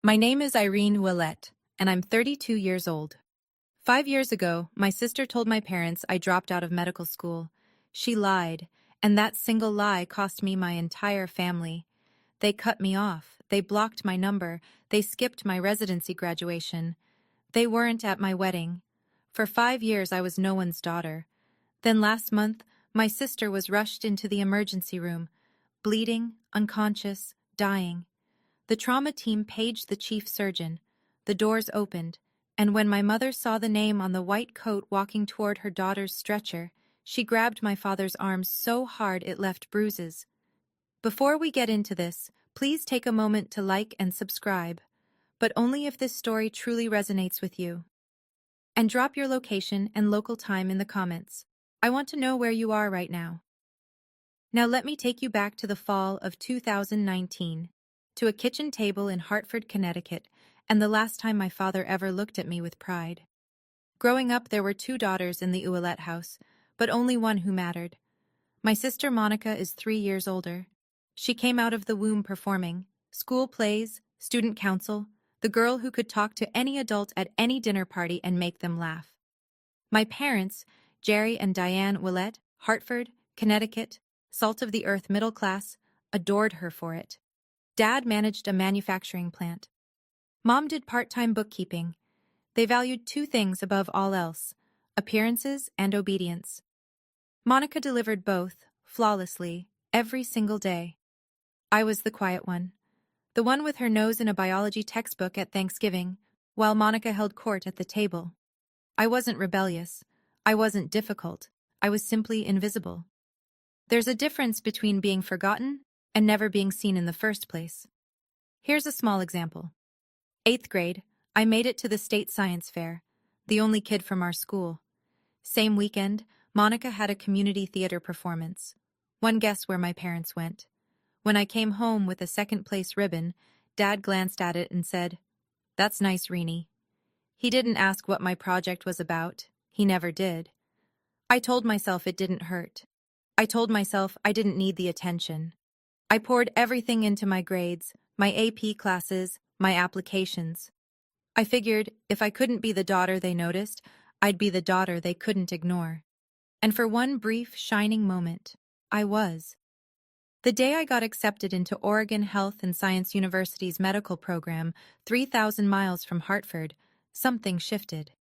My name is Irene Willette, and I'm 32 years old. 5 years ago, my sister told my parents I dropped out of medical school. She lied, and that single lie cost me my entire family. They cut me off, they blocked my number, they skipped my residency graduation. They weren't at my wedding. For 5 years, I was no one's daughter. Then last month, my sister was rushed into the emergency room, bleeding, unconscious, dying. The trauma team paged the chief surgeon. The doors opened, and when my mother saw the name on the white coat walking toward her daughter's stretcher, she grabbed my father's arm so hard it left bruises. Before we get into this, please take a moment to like and subscribe, but only if this story truly resonates with you. And drop your location and local time in the comments. I want to know where you are right now. Now let me take you back to the fall of 2019. To a kitchen table in Hartford, Connecticut, and the last time my father ever looked at me with pride. Growing up, there were two daughters in the Ouellette house, but only one who mattered. My sister Monica is 3 years older. She came out of the womb performing school plays, student council, the girl who could talk to any adult at any dinner party and make them laugh. My parents, Jerry and Diane Ouellette, Hartford, Connecticut, salt of the earth middle class, adored her for it. Dad managed a manufacturing plant. Mom did part-time bookkeeping. They valued two things above all else: appearances and obedience. Monica delivered both, flawlessly, every single day. I was the quiet one. The one with her nose in a biology textbook at Thanksgiving, while Monica held court at the table. I wasn't rebellious. I wasn't difficult. I was simply invisible. There's a difference between being forgotten and never being seen in the first place. Here's a small example. 8th grade, I made it to the state science fair, the only kid from our school. Same weekend, Monica had a community theater performance. One guess where my parents went. When I came home with a second-place ribbon, Dad glanced at it and said, "That's nice, Reenie." He didn't ask what my project was about. He never did. I told myself it didn't hurt. I told myself I didn't need the attention. I poured everything into my grades, my AP classes, my applications. I figured if I couldn't be the daughter they noticed, I'd be the daughter they couldn't ignore. And for one brief, shining moment, I was. The day I got accepted into Oregon Health and Science University's medical program, 3,000 miles from Hartford, something shifted.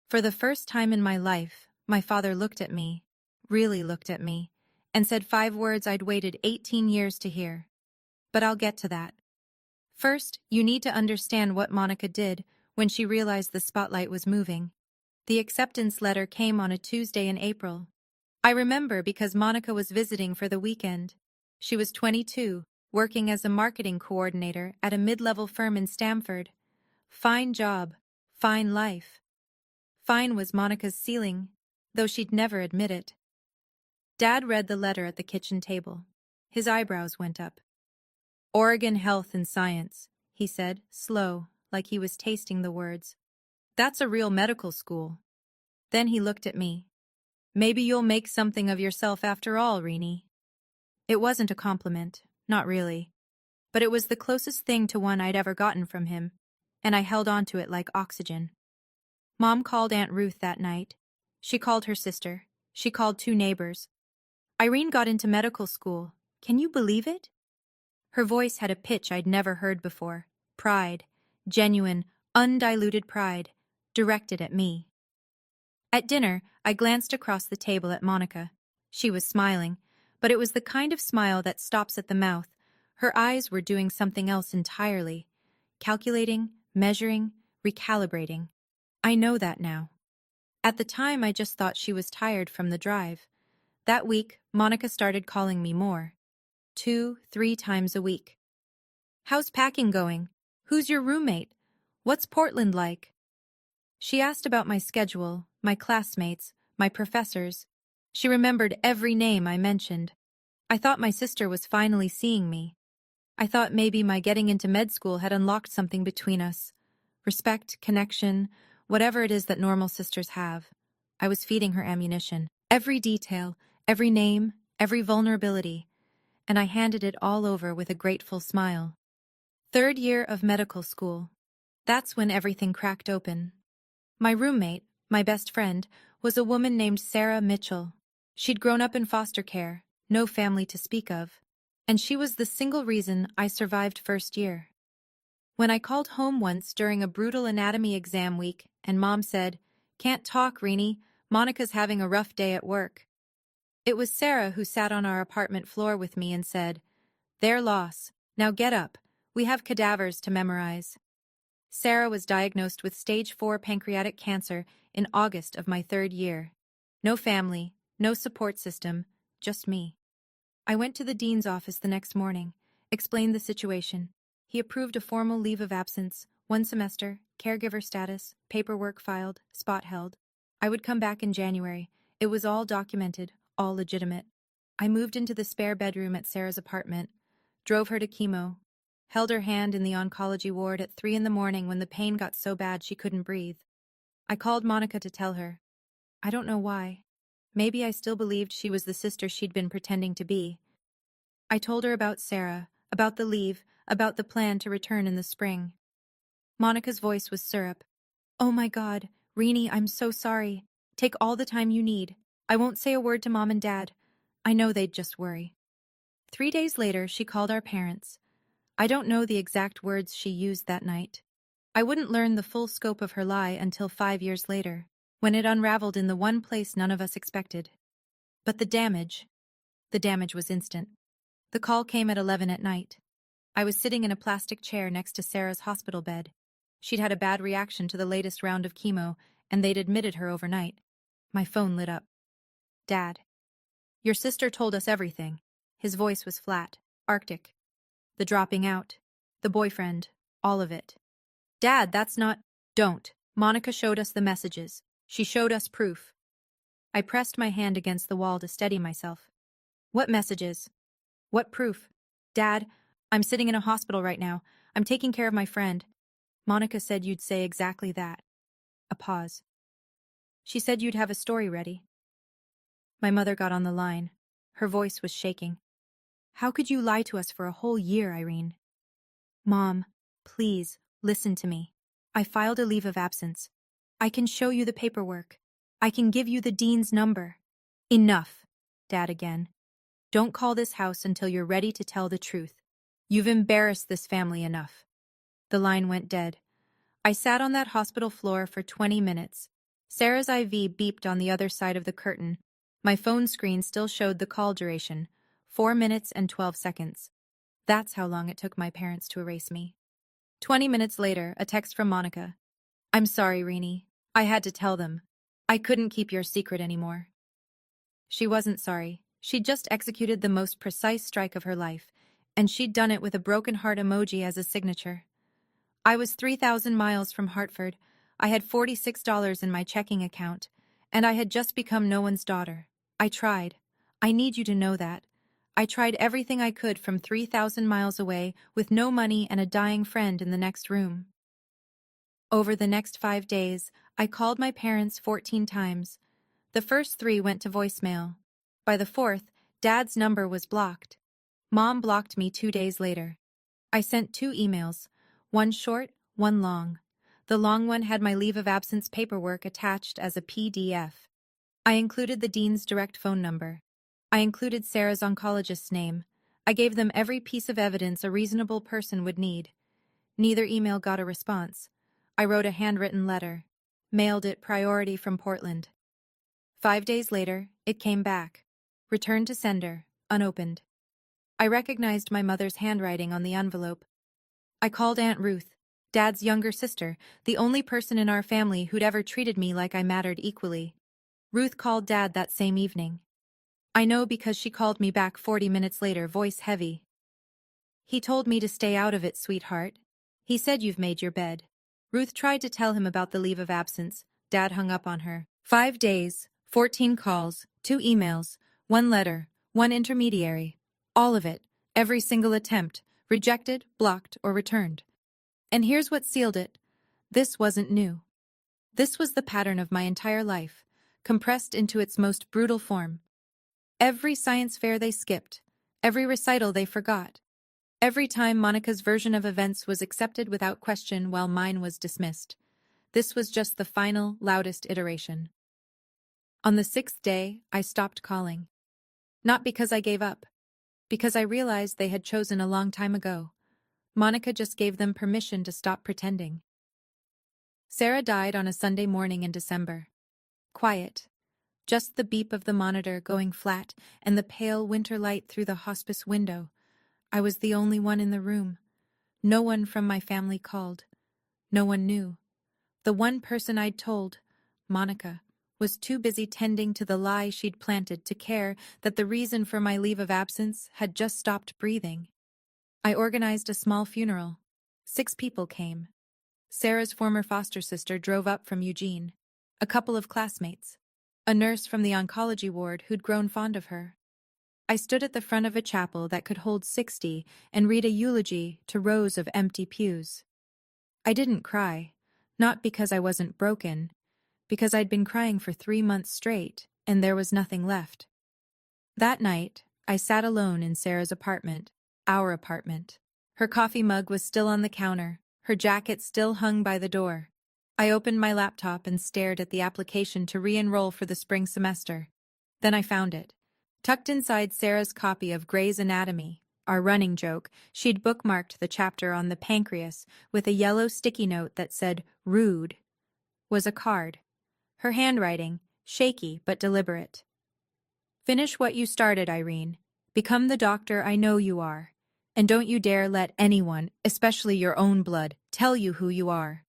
For the first time in my life, my father looked at me, really looked at me, and said 5 words I'd waited 18 years to hear. But I'll get to that. First, you need to understand what Monica did when she realized the spotlight was moving. The acceptance letter came on a Tuesday in April. I remember because Monica was visiting for the weekend. She was 22, working as a marketing coordinator at a mid-level firm in Stamford. Fine job, fine life. Fine was Monica's ceiling, though she'd never admit it. Dad read the letter at the kitchen table. His eyebrows went up. "Oregon Health and Science," he said, slow, like he was tasting the words. "That's a real medical school." Then he looked at me. "Maybe you'll make something of yourself after all, Reenie." It wasn't a compliment, not really. But it was the closest thing to one I'd ever gotten from him, and I held on to it like oxygen. Mom called Aunt Ruth that night. She called her sister. She called 2 neighbors. "Irene got into medical school. Can you believe it?" Her voice had a pitch I'd never heard before. Pride, genuine, undiluted pride, directed at me. At dinner, I glanced across the table at Monica. She was smiling, but it was the kind of smile that stops at the mouth. Her eyes were doing something else entirely. Calculating, measuring, recalibrating. I know that now. At the time, I just thought she was tired from the drive. That week, Monica started calling me more. 2, 3 times a week. "How's packing going? Who's your roommate? What's Portland like?" She asked about my schedule, my classmates, my professors. She remembered every name I mentioned. I thought my sister was finally seeing me. I thought maybe my getting into med school had unlocked something between us. Respect, connection, whatever it is that normal sisters have. I was feeding her ammunition. Every detail, every name, every vulnerability. And I handed it all over with a grateful smile. Third year of medical school. That's when everything cracked open. My roommate, my best friend, was a woman named Sarah Mitchell. She'd grown up in foster care, no family to speak of, and she was the single reason I survived first year. When I called home once during a brutal anatomy exam week and Mom said, "Can't talk, Reenie, Monica's having a rough day at work." It was Sarah who sat on our apartment floor with me and said, "Their loss. Now get up. We have cadavers to memorize." Sarah was diagnosed with stage 4 pancreatic cancer in August of my third year. No family, no support system, just me. I went to the dean's office the next morning, explained the situation. He approved a formal leave of absence, 1 semester, caregiver status, paperwork filed, spot held. I would come back in January. It was all documented, all legitimate. I moved into the spare bedroom at Sarah's apartment, drove her to chemo, held her hand in the oncology ward at 3 in the morning when the pain got so bad she couldn't breathe. I called Monica to tell her. I don't know why. Maybe I still believed she was the sister she'd been pretending to be. I told her about Sarah, about the leave, about the plan to return in the spring. Monica's voice was syrup. "Oh my God, Reenie, I'm so sorry. Take all the time you need. I won't say a word to Mom and Dad. I know they'd just worry." 3 days later, she called our parents. I don't know the exact words she used that night. I wouldn't learn the full scope of her lie until 5 years later, when it unraveled in the one place none of us expected. But the damage was instant. The call came at 11 at night. I was sitting in a plastic chair next to Sarah's hospital bed. She'd had a bad reaction to the latest round of chemo, and they'd admitted her overnight. My phone lit up. "Dad, your sister told us everything." His voice was flat, arctic. The dropping out, the boyfriend, all of it. "Dad, that's not—" "Don't. Monica showed us the messages. She showed us proof." I pressed my hand against the wall to steady myself. "What messages? What proof?" "Dad, I'm sitting in a hospital right now. I'm taking care of my friend. Monica said you'd say exactly that." A pause. "She said you'd have a story ready." My mother got on the line. Her voice was shaking. "How could you lie to us for a whole year, Irene?" "Mom, please, listen to me. I filed a leave of absence. I can show you the paperwork. I can give you the dean's number." "Enough." Dad again. "Don't call this house until you're ready to tell the truth. You've embarrassed this family enough." The line went dead. I sat on that hospital floor for 20 minutes. Sarah's IV beeped on the other side of the curtain. My phone screen still showed the call duration, 4 minutes and 12 seconds. That's how long it took my parents to erase me. 20 minutes later, a text from Monica. "I'm sorry, Reenie. I had to tell them. I couldn't keep your secret anymore." She wasn't sorry. She'd just executed the most precise strike of her life, and she'd done it with a broken heart emoji as a signature. I was 3,000 miles from Hartford. I had $46 in my checking account, and I had just become no one's daughter. I tried. I need you to know that. I tried everything I could from 3,000 miles away with no money and a dying friend in the next room. Over the next 5 days, I called my parents 14 times. The first 3 went to voicemail. By the 4th, Dad's number was blocked. Mom blocked me 2 days later. I sent 2 emails, one short, one long. The long one had my leave of absence paperwork attached as a PDF. I included the dean's direct phone number. I included Sarah's oncologist's name. I gave them every piece of evidence a reasonable person would need. Neither email got a response. I wrote a handwritten letter. Mailed it priority from Portland. 5 days later, it came back. Returned to sender, unopened. I recognized my mother's handwriting on the envelope. I called Aunt Ruth, Dad's younger sister, the only person in our family who'd ever treated me like I mattered equally. Ruth called Dad that same evening. I know because she called me back 40 minutes later, voice heavy. "He told me to stay out of it, sweetheart. He said you've made your bed." Ruth tried to tell him about the leave of absence. Dad hung up on her. 5 days, 14 calls, 2 emails, 1 letter, 1 intermediary. All of it, every single attempt, rejected, blocked, or returned. And here's what sealed it. This wasn't new. This was the pattern of my entire life, compressed into its most brutal form. Every science fair they skipped, every recital they forgot, Every time Monica's version of events was accepted without question while mine was dismissed. This was just the final, loudest iteration. On the sixth day, I stopped calling. Not because I gave up, because I realized they had chosen a long time ago. Monica just gave them permission to stop pretending. Sarah died on a Sunday morning in December. Quiet. Just the beep of the monitor going flat and the pale winter light through the hospice window. I was the only one in the room. No one from my family called. No one knew. The one person I'd told, Monica, was too busy tending to the lie she'd planted to care that the reason for my leave of absence had just stopped breathing. I organized a small funeral. 6 people came. Sarah's former foster sister drove up from Eugene. A couple of classmates. A nurse from the oncology ward who'd grown fond of her. I stood at the front of a chapel that could hold 60 and read a eulogy to rows of empty pews. I didn't cry, not because I wasn't broken, because I'd been crying for 3 months straight, and there was nothing left. That night, I sat alone in Sarah's apartment, our apartment. Her coffee mug was still on the counter, her jacket still hung by the door. I opened my laptop and stared at the application to re-enroll for the spring semester. Then I found it. Tucked inside Sarah's copy of Grey's Anatomy, our running joke, she'd bookmarked the chapter on the pancreas with a yellow sticky note that said, "Rude," was a card. Her handwriting, shaky but deliberate. "Finish what you started, Irene. Become the doctor I know you are. And don't you dare let anyone, especially your own blood, tell you who you are."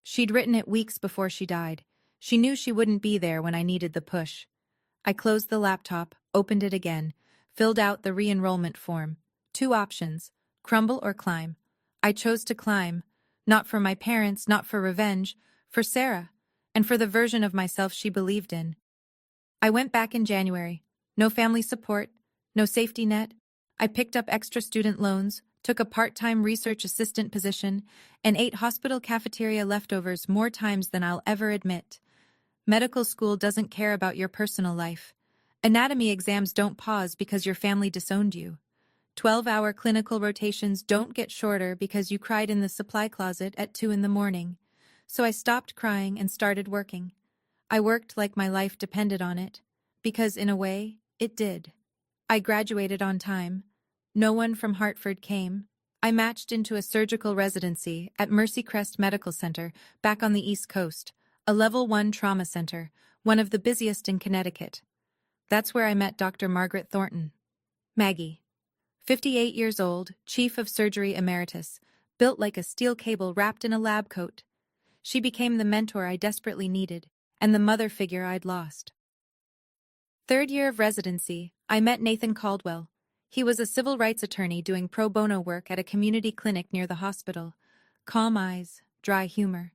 She'd written it weeks before she died. She knew she wouldn't be there when I needed the push. I closed the laptop, opened it again, filled out the re-enrollment form. 2 options, crumble or climb. I chose to climb, not for my parents, not for revenge, for Sarah, and for the version of myself she believed in. I went back in January. No family support, no safety net. I picked up extra student loans, took a part-time research assistant position, and ate hospital cafeteria leftovers more times than I'll ever admit. Medical school doesn't care about your personal life. Anatomy exams don't pause because your family disowned you. 12-hour clinical rotations don't get shorter because you cried in the supply closet at 2 in the morning. So I stopped crying and started working. I worked like my life depended on it, because in a way, it did. I graduated on time. No one from Hartford came. I matched into a surgical residency at Mercy Crest Medical Center, back on the East Coast, a Level 1 trauma center, one of the busiest in Connecticut. That's where I met Dr. Margaret Thornton. Maggie. 58 years old, chief of surgery emeritus, built like a steel cable wrapped in a lab coat. She became the mentor I desperately needed, and the mother figure I'd lost. 3rd year of residency, I met Nathan Caldwell. He was a civil rights attorney doing pro bono work at a community clinic near the hospital. Calm eyes, dry humor.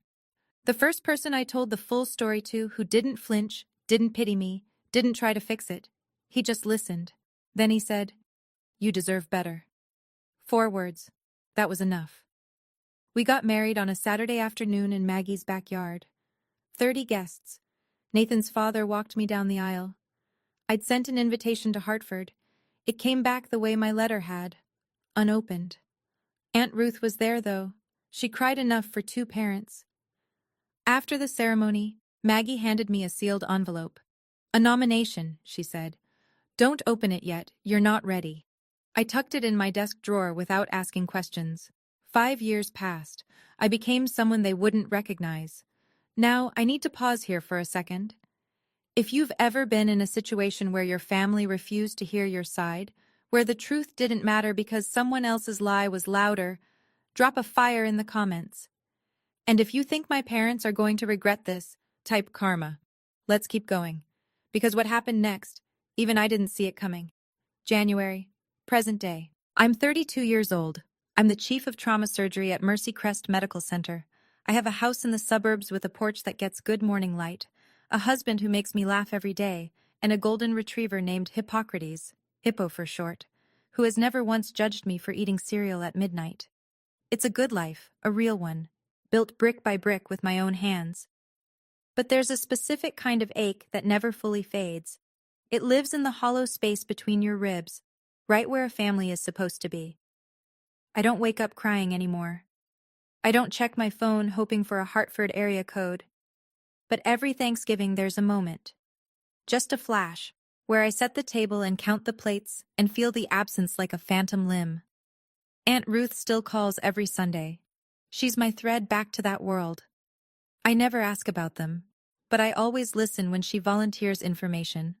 The first person I told the full story to who didn't flinch, didn't pity me, didn't try to fix it. He just listened. Then he said, "You deserve better." 4 words. That was enough. We got married on a Saturday afternoon in Maggie's backyard. 30 guests. Nathan's father walked me down the aisle. I'd sent an invitation to Hartford. It came back the way my letter had, unopened. Aunt Ruth was there, though. She cried enough for 2 parents. After the ceremony, Maggie handed me a sealed envelope. "A nomination," she said. "Don't open it yet, you're not ready." I tucked it in my desk drawer without asking questions. 5 years passed. I became someone they wouldn't recognize. Now, I need to pause here for a second. If you've ever been in a situation where your family refused to hear your side, where the truth didn't matter because someone else's lie was louder, drop a fire in the comments. And if you think my parents are going to regret this, type karma. Let's keep going. Because what happened next, even I didn't see it coming. January, present day. I'm 32 years old. I'm the chief of trauma surgery at Mercy Crest Medical Center. I have a house in the suburbs with a porch that gets good morning light, a husband who makes me laugh every day, and a golden retriever named Hippocrates, Hippo for short, who has never once judged me for eating cereal at midnight. It's a good life, a real one, built brick by brick with my own hands. But there's a specific kind of ache that never fully fades. It lives in the hollow space between your ribs, right where a family is supposed to be. I don't wake up crying anymore. I don't check my phone hoping for a Hartford area code. But every Thanksgiving there's a moment. Just a flash, where I set the table and count the plates and feel the absence like a phantom limb. Aunt Ruth still calls every Sunday. She's my thread back to that world. I never ask about them, but I always listen when she volunteers information.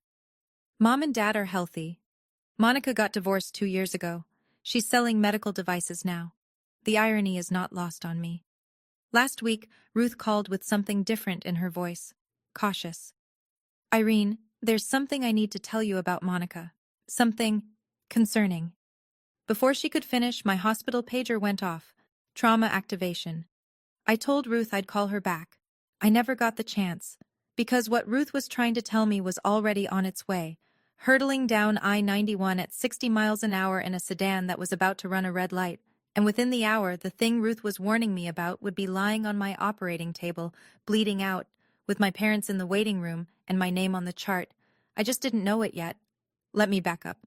Mom and Dad are healthy. Monica got divorced 2 years ago. She's selling medical devices now. The irony is not lost on me. Last week, Ruth called with something different in her voice. Cautious. Irene, there's something I need to tell you about Monica. Something concerning. Before she could finish, my hospital pager went off. Trauma activation. I told Ruth I'd call her back. I never got the chance, because what Ruth was trying to tell me was already on its way, hurtling down I-91 at 60 miles an hour in a sedan that was about to run a red light, and within the hour, the thing Ruth was warning me about would be lying on my operating table, bleeding out, with my parents in the waiting room and my name on the chart. I just didn't know it yet. Let me back up.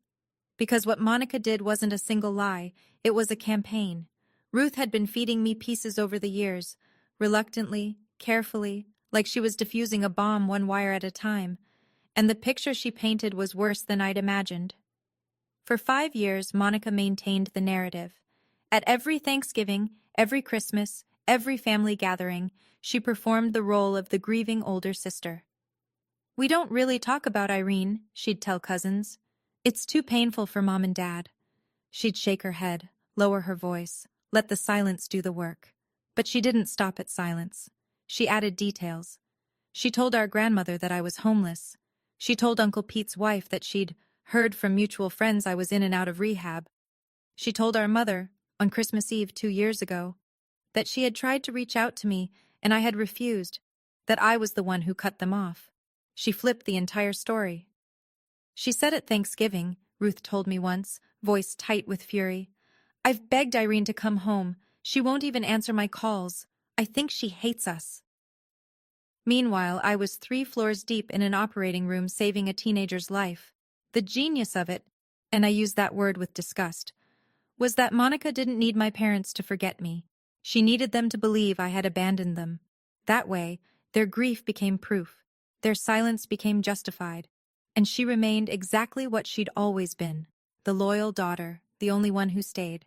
Because what Monica did wasn't a single lie, it was a campaign. Ruth had been feeding me pieces over the years, reluctantly, carefully, like she was diffusing a bomb one wire at a time, and the picture she painted was worse than I'd imagined. For 5 years, Monica maintained the narrative. At every Thanksgiving, every Christmas, every family gathering, she performed the role of the grieving older sister. "We don't really talk about Irene," she'd tell cousins. "It's too painful for Mom and Dad." She'd shake her head, lower her voice, let the silence do the work. But she didn't stop at silence. She added details. She told our grandmother that I was homeless. She told Uncle Pete's wife that she'd heard from mutual friends I was in and out of rehab. She told our mother, on Christmas Eve 2 years ago, that she had tried to reach out to me and I had refused, that I was the one who cut them off. She flipped the entire story. She said at Thanksgiving, Ruth told me once, voice tight with fury, "I've begged Irene to come home. She won't even answer my calls. I think she hates us." Meanwhile, I was 3 floors deep in an operating room saving a teenager's life. The genius of it, and I use that word with disgust, was that Monica didn't need my parents to forget me. She needed them to believe I had abandoned them. That way, their grief became proof. Their silence became justified. And she remained exactly what she'd always been, the loyal daughter, the only one who stayed.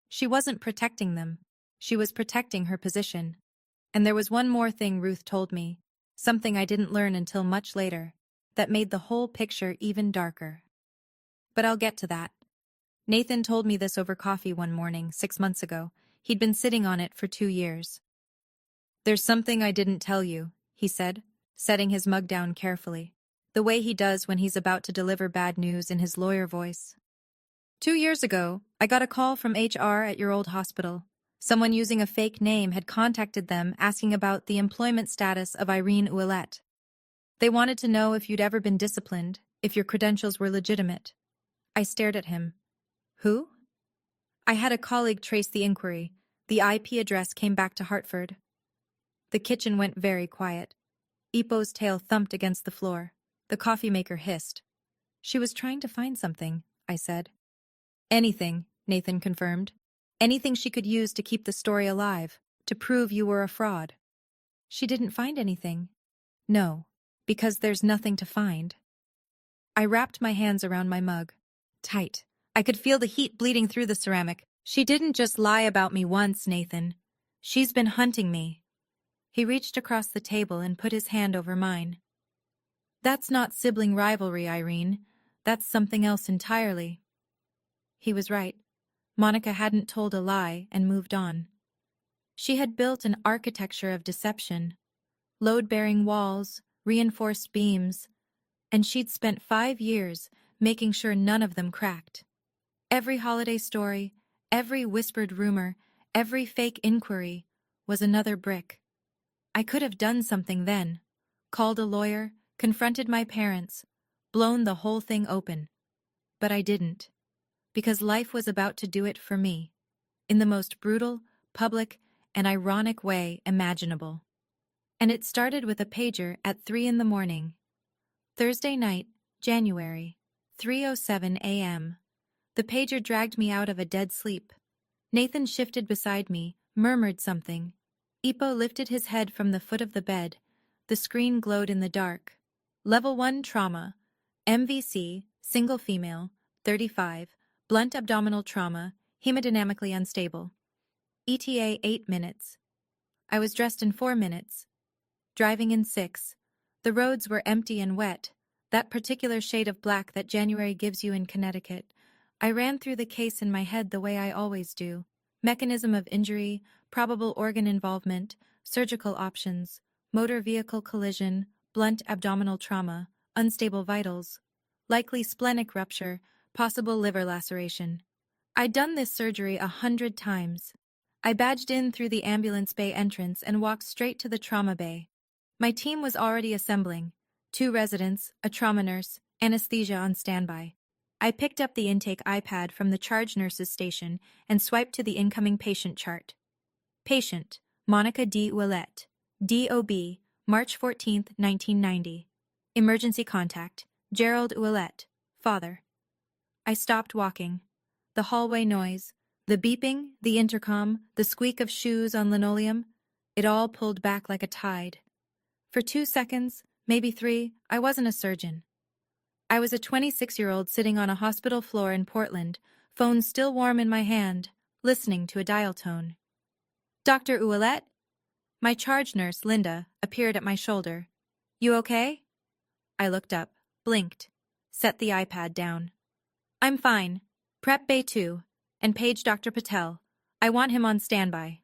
She wasn't protecting them. She was protecting her position. And there was one more thing Ruth told me, something I didn't learn until much later, that made the whole picture even darker. But I'll get to that. Nathan told me this over coffee one morning, 6 months ago. He'd been sitting on it for 2 years. "There's something I didn't tell you," he said, setting his mug down carefully, the way he does when he's about to deliver bad news in his lawyer voice. 2 years ago, I got a call from HR at your old hospital. Someone using a fake name had contacted them asking about the employment status of Irene Ouellette. They wanted to know if you'd ever been disciplined, if your credentials were legitimate. I stared at him. Who? I had a colleague trace the inquiry. The IP address came back to Hartford. The kitchen went very quiet. Ipo's tail thumped against the floor. The coffee maker hissed. "She was trying to find something," I said. "Anything," Nathan confirmed. "Anything she could use to keep the story alive, to prove you were a fraud." "She didn't find anything." "No, because there's nothing to find." I wrapped my hands around my mug. Tight. I could feel the heat bleeding through the ceramic. "She didn't just lie about me once, Nathan. She's been hunting me." He reached across the table and put his hand over mine. "That's not sibling rivalry, Irene. That's something else entirely." He was right. Monica hadn't told a lie and moved on. She had built an architecture of deception. Load-bearing walls, reinforced beams, and she'd spent 5 years making sure none of them cracked. Every holiday story, every whispered rumor, every fake inquiry was another brick. I could have done something then, called a lawyer, confronted my parents, blown the whole thing open. But I didn't, because life was about to do it for me, in the most brutal, public, and ironic way imaginable. And it started with a pager at 3 in the morning. Thursday night, January, 3:07 a.m. The pager dragged me out of a dead sleep. Nathan shifted beside me, murmured something. Ipo lifted his head from the foot of the bed. The screen glowed in the dark. Level 1 trauma. MVC, single female, 35, blunt abdominal trauma, hemodynamically unstable. ETA 8 minutes. I was dressed in 4 minutes. Driving in 6. The roads were empty and wet, that particular shade of black that January gives you in Connecticut. I ran through the case in my head the way I always do. Mechanism of injury, probable organ involvement, surgical options, motor vehicle collision, blunt abdominal trauma, unstable vitals, likely splenic rupture, possible liver laceration. I'd done this surgery 100 times. I badged in through the ambulance bay entrance and walked straight to the trauma bay. My team was already assembling. 2 residents, a trauma nurse, anesthesia on standby. I picked up the intake iPad from the charge nurse's station and swiped to the incoming patient chart. Patient, Monica D. Ouellette, DOB, March 14, 1990. Emergency contact, Gerald Ouellette, father. I stopped walking. The hallway noise, the beeping, the intercom, the squeak of shoes on linoleum, it all pulled back like a tide. For 2 seconds, maybe 3, I wasn't a surgeon. I was a 26-year-old sitting on a hospital floor in Portland, phone still warm in my hand, listening to a dial tone. Dr. Ouellette? My charge nurse, Linda, appeared at my shoulder. You okay? I looked up, blinked, set the iPad down. I'm fine. Prep Bay 2, and page Dr. Patel. I want him on standby.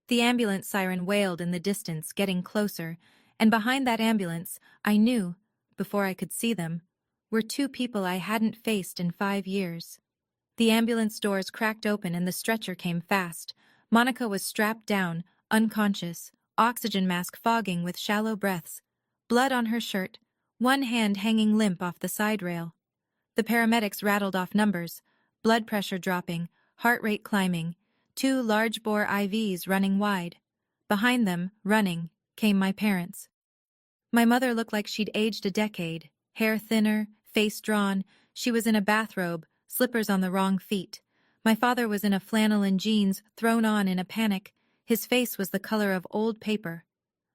The ambulance siren wailed in the distance, getting closer, and behind that ambulance, I knew, before I could see them, were 2 people I hadn't faced in 5 years. The ambulance doors cracked open and the stretcher came fast. Monica was strapped down, unconscious, oxygen mask fogging with shallow breaths, blood on her shirt, one hand hanging limp off the side rail. The paramedics rattled off numbers, blood pressure dropping, heart rate climbing, 2 large-bore IVs running wide. Behind them, running, came my parents. My mother looked like she'd aged a decade, hair thinner, face drawn. She was in a bathrobe, slippers on the wrong feet. My father was in a flannel and jeans, thrown on in a panic. His face was the color of old paper.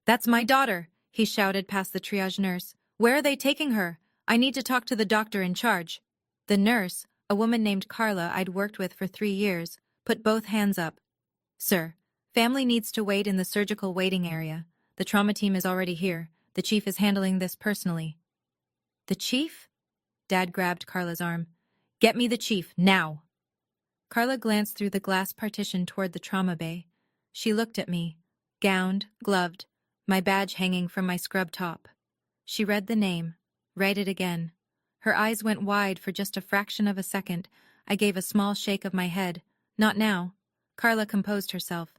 "That's my daughter," he shouted past the triage nurse. "Where are they taking her? I need to talk to the doctor in charge." The nurse, a woman named Carla I'd worked with for 3 years, put both hands up. "Sir, family needs to wait in the surgical waiting area. The trauma team is already here. The chief is handling this personally." "The chief?" Dad grabbed Carla's arm. "Get me the chief, now." Carla glanced through the glass partition toward the trauma bay. She looked at me, gowned, gloved, my badge hanging from my scrub top. She read the name, read it again. Her eyes went wide for just a fraction of a second. I gave a small shake of my head. "Not now." Carla composed herself.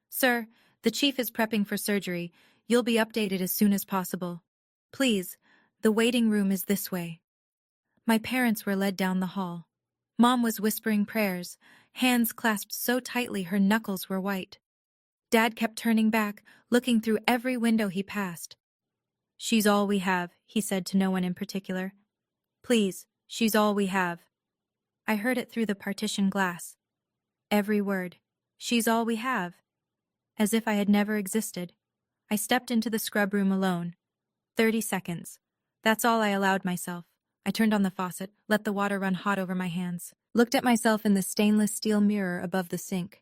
"Sir, the chief is prepping for surgery. You'll be updated as soon as possible. Please, the waiting room is this way." My parents were led down the hall. Mom was whispering prayers, hands clasped so tightly her knuckles were white. Dad kept turning back, looking through every window he passed. "She's all we have," he said to no one in particular. "Please, she's all we have." I heard it through the partition glass. Every word. She's all we have. As if I had never existed. I stepped into the scrub room alone. 30 seconds. That's all I allowed myself. I turned on the faucet, let the water run hot over my hands, looked at myself in the stainless steel mirror above the sink.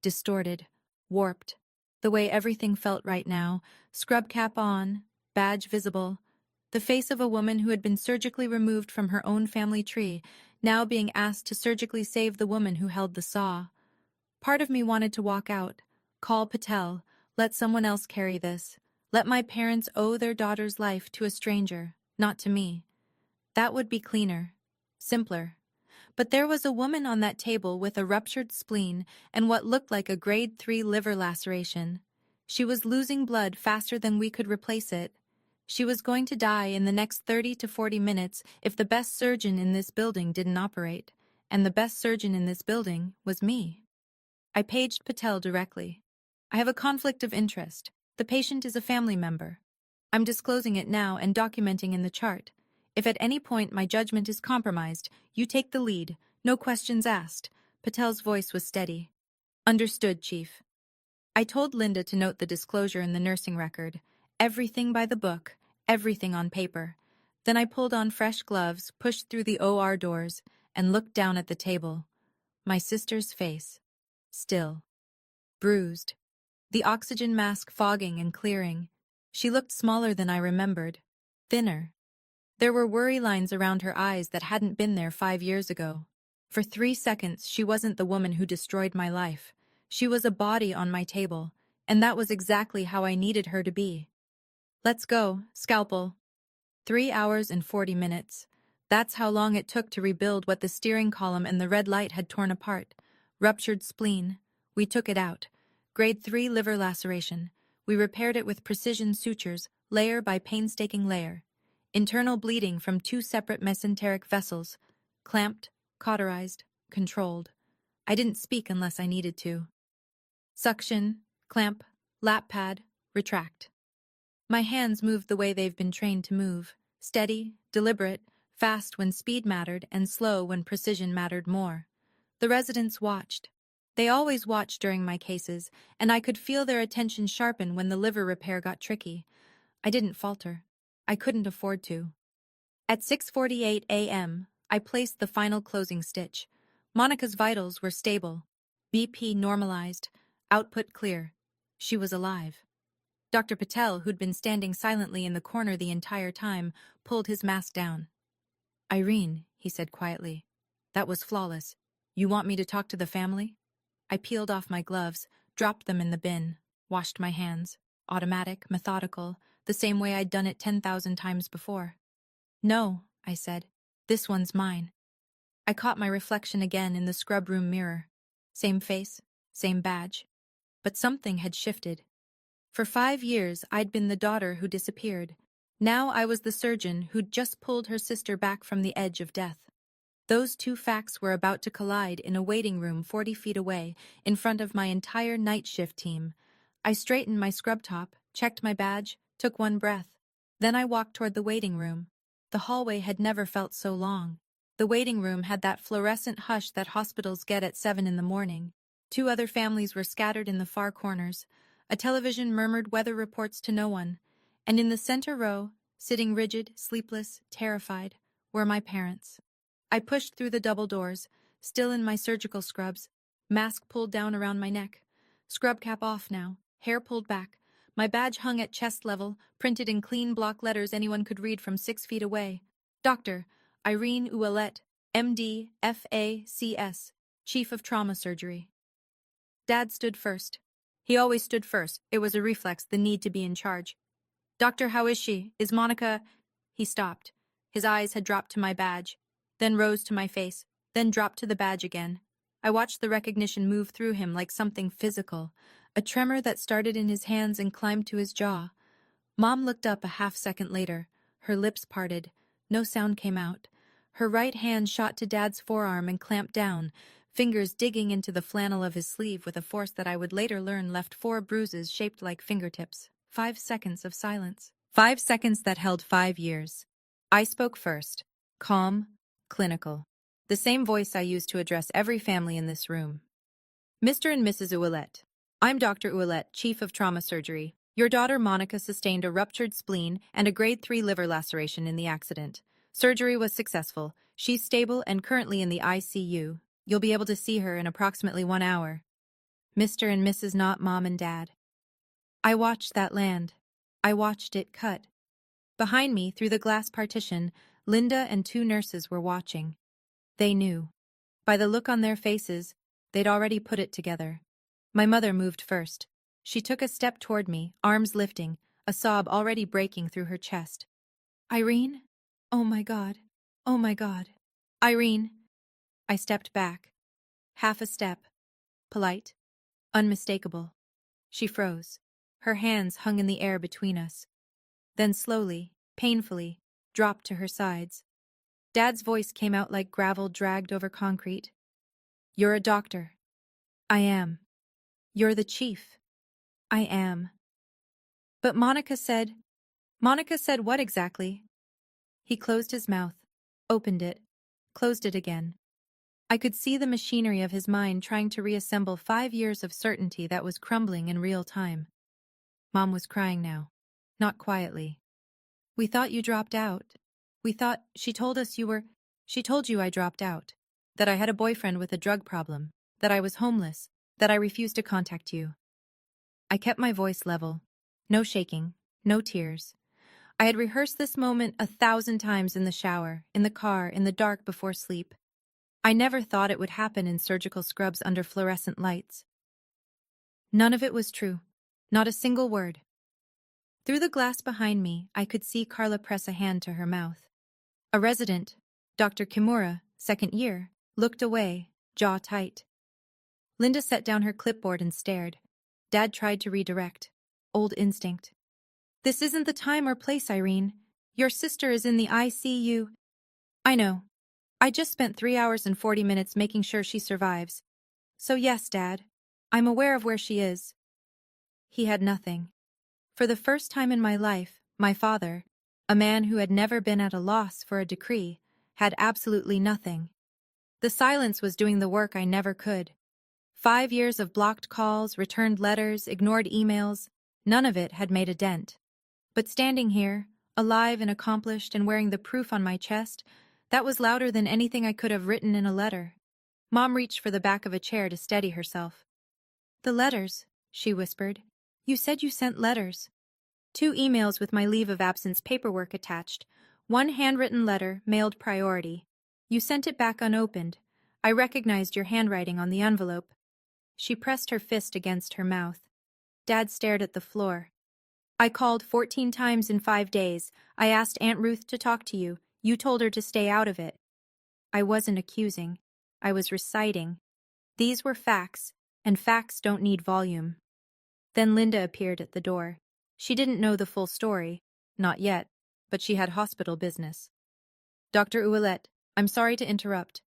Distorted, warped. The way everything felt right now, scrub cap on, badge visible. The face of a woman who had been surgically removed from her own family tree, now being asked to surgically save the woman who held the saw. Part of me wanted to walk out, call Patel, let someone else carry this. Let my parents owe their daughter's life to a stranger, not to me. That would be cleaner, simpler. But there was a woman on that table with a ruptured spleen and what looked like a grade 3 liver laceration. She was losing blood faster than we could replace it. She was going to die in the next 30 to 40 minutes if the best surgeon in this building didn't operate, and the best surgeon in this building was me. I paged Patel directly. "I have a conflict of interest. The patient is a family member. I'm disclosing it now and documenting in the chart. If at any point my judgment is compromised, you take the lead, no questions asked." Patel's voice was steady. Understood, Chief. I told Linda to note the disclosure in the nursing record. Everything by the book, everything on paper. Then I pulled on fresh gloves, pushed through the OR doors, and looked down at the table. My sister's face. Still. Bruised. The oxygen mask fogging and clearing. She looked smaller than I remembered. Thinner. There were worry lines around her eyes that hadn't been there 5 years ago. For 3 seconds, she wasn't the woman who destroyed my life. She was a body on my table, and that was exactly how I needed her to be. Let's go, scalpel. 3 hours and 40 minutes. That's how long it took to rebuild what the steering column and the red light had torn apart. Ruptured spleen. We took it out. Grade 3 liver laceration. We repaired it with precision sutures, layer by painstaking layer. Internal bleeding from 2 separate mesenteric vessels. Clamped, cauterized, controlled. I didn't speak unless I needed to. Suction, clamp, lap pad, retract. My hands moved the way they've been trained to move. Steady, deliberate, fast when speed mattered and slow when precision mattered more. The residents watched. They always watched during my cases, and I could feel their attention sharpen when the liver repair got tricky. I didn't falter. I couldn't afford to. At 6:48 a.m., I placed the final closing stitch. Monica's vitals were stable. BP normalized. Output clear. She was alive. Dr. Patel, who'd been standing silently in the corner the entire time, pulled his mask down. "Irene," he said quietly, "that was flawless. You want me to talk to the family?" I peeled off my gloves, dropped them in the bin, washed my hands. Automatic, methodical, the same way I'd done it 10,000 times before. "No," I said. "This one's mine." I caught my reflection again in the scrub room mirror. Same face, same badge. But something had shifted. For 5 years, I'd been the daughter who disappeared. Now I was the surgeon who'd just pulled her sister back from the edge of death. Those two facts were about to collide in a waiting room 40 feet away, in front of my entire night shift team. I straightened my scrub top, checked my badge, took one breath. Then I walked toward the waiting room. The hallway had never felt so long. The waiting room had that fluorescent hush that hospitals get at 7 in the morning. 2 other families were scattered in the far corners. A television murmured weather reports to no one. And in the center row, sitting rigid, sleepless, terrified, were my parents. I pushed through the double doors, still in my surgical scrubs, mask pulled down around my neck. Scrub cap off now, hair pulled back. My badge hung at chest level, printed in clean block letters anyone could read from 6 feet away. Dr. Irene Ouellette, MD, FACS, Chief of Trauma Surgery. Dad stood first. He always stood first. It was a reflex, the need to be in charge. "Doctor, how is she? Is Monica—" He stopped. His eyes had dropped to my badge, then rose to my face, then dropped to the badge again. I watched the recognition move through him like something physical, a tremor that started in his hands and climbed to his jaw. Mom looked up a half-second later. Her lips parted. No sound came out. Her right hand shot to Dad's forearm and clamped down, fingers digging into the flannel of his sleeve with a force that I would later learn left 4 bruises shaped like fingertips. 5 seconds of silence. 5 seconds that held 5 years. I spoke first. Calm, clinical. The same voice I used to address every family in this room. "Mr. and Mrs. Ouellette, I'm Dr. Ouellette, Chief of Trauma Surgery. Your daughter Monica sustained a ruptured spleen and a grade 3 liver laceration in the accident. Surgery was successful. She's stable and currently in the ICU. You'll be able to see her in approximately 1 hour. Mr. and Mrs. Not Mom and Dad." I watched that land. I watched it cut. Behind me, through the glass partition, Linda and 2 nurses were watching. They knew. By the look on their faces, they'd already put it together. My mother moved first. She took a step toward me, arms lifting, a sob already breaking through her chest. "Irene? Oh my God. Oh my God. Irene." I stepped back. Half a step. Polite. Unmistakable. She froze. Her hands hung in the air between us. Then slowly, painfully, dropped to her sides. Dad's voice came out like gravel dragged over concrete. "You're a doctor." "I am." "You're the chief." "I am." "But Monica said—" "Monica said what exactly?" He closed his mouth, opened it, closed it again. I could see the machinery of his mind trying to reassemble 5 years of certainty that was crumbling in real time. Mom was crying now. Not quietly. "We thought you dropped out. She told us you were, she told you I dropped out. That I had a boyfriend with a drug problem. That I was homeless. That I refused to contact you." I kept my voice level. No shaking. No tears. I had rehearsed this moment 1,000 times in the shower, in the car, in the dark before sleep. I never thought it would happen in surgical scrubs under fluorescent lights. None of it was true. Not a single word. Through the glass behind me, I could see Carla press a hand to her mouth. A resident, Dr. Kimura, second year, looked away, jaw tight. Linda set down her clipboard and stared. Dad tried to redirect. Old instinct. "This isn't the time or place, Irene. Your sister is in the ICU. "I know. I just spent 3 hours and 40 minutes making sure she survives. So yes, Dad. I'm aware of where she is." He had nothing. For the first time in my life, my father, a man who had never been at a loss for a decree, had absolutely nothing. The silence was doing the work I never could. 5 years of blocked calls, returned letters, ignored emails, none of it had made a dent. But standing here, alive and accomplished and wearing the proof on my chest, that was louder than anything I could have written in a letter. Mom reached for the back of a chair to steady herself. "The letters," she whispered. "You said you sent letters." 2 emails with my leave of absence paperwork attached. 1 handwritten letter, mailed priority. You sent it back unopened. I recognized your handwriting on the envelope. She pressed her fist against her mouth. Dad stared at the floor. "I called 14 times in 5 days. I asked Aunt Ruth to talk to you. You told her to stay out of it." I wasn't accusing. I was reciting. These were facts, and facts don't need volume. Then Linda appeared at the door. She didn't know the full story. Not yet, but she had hospital business. "Dr. Ouellette, I'm sorry to interrupt."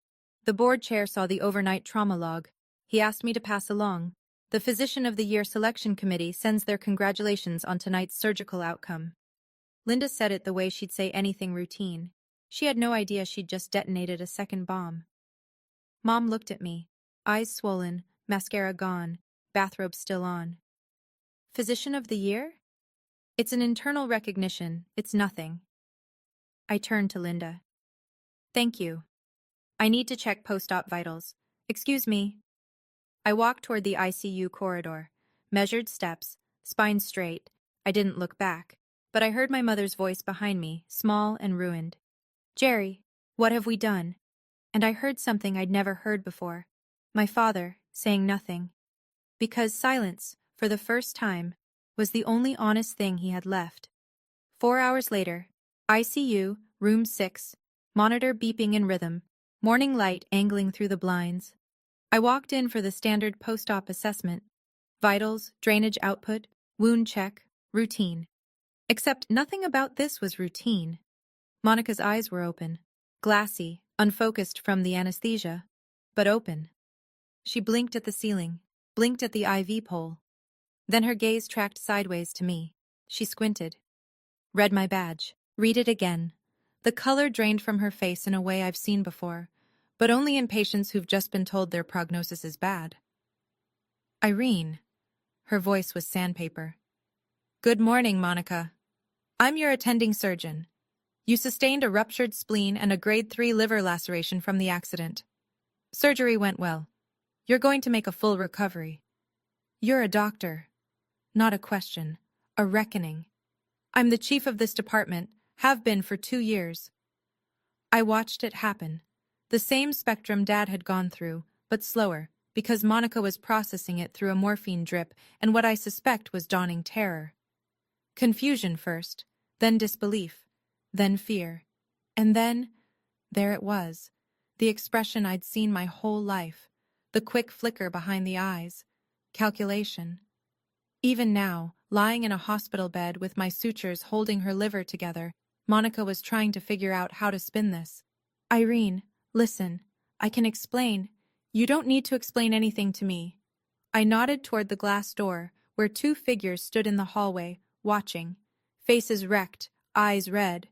The board chair saw the overnight trauma log. He asked me to pass along. "The Physician of the Year Selection Committee sends their congratulations on tonight's surgical outcome." Linda said it the way she'd say anything routine. She had no idea she'd just detonated a second bomb. Mom looked at me, eyes swollen, mascara gone, bathrobe still on. "Physician of the Year? It's an internal recognition, it's nothing." I turned to Linda. "Thank you. I need to check post-op vitals. Excuse me." I walked toward the ICU corridor, measured steps, spine straight. I didn't look back, but I heard my mother's voice behind me, small and ruined. "Jerry, what have we done?" And I heard something I'd never heard before. My father, saying nothing. Because silence, for the first time, was the only honest thing he had left. 4 hours later, ICU, room 6, monitor beeping in rhythm, morning light angling through the blinds. I walked in for the standard post-op assessment. Vitals, drainage output, wound check, routine. Except nothing about this was routine. Monica's eyes were open, glassy, unfocused from the anesthesia, but open. She blinked at the ceiling, blinked at the IV pole. Then her gaze tracked sideways to me. She squinted. Read my badge. Read it again. The color drained from her face in a way I've seen before, but only in patients who've just been told their prognosis is bad. "Irene." Her voice was sandpaper. "Good morning, Monica. I'm your attending surgeon. You sustained a ruptured spleen and a grade 3 liver laceration from the accident. Surgery went well. You're going to make a full recovery. You're a doctor. Not a question. A reckoning. I'm the chief of this department, have been for 2 years." I watched it happen. The same spectrum Dad had gone through, but slower, because Monica was processing it through a morphine drip and what I suspect was dawning terror. Confusion first, then disbelief, then fear. And then, there it was, the expression I'd seen my whole life, the quick flicker behind the eyes, calculation. Even now, lying in a hospital bed with my sutures holding her liver together, Monica was trying to figure out how to spin this. "Irene, listen, I can explain. You don't need to explain anything to me." I nodded toward the glass door, where 2 figures stood in the hallway, watching, faces wrecked, eyes red.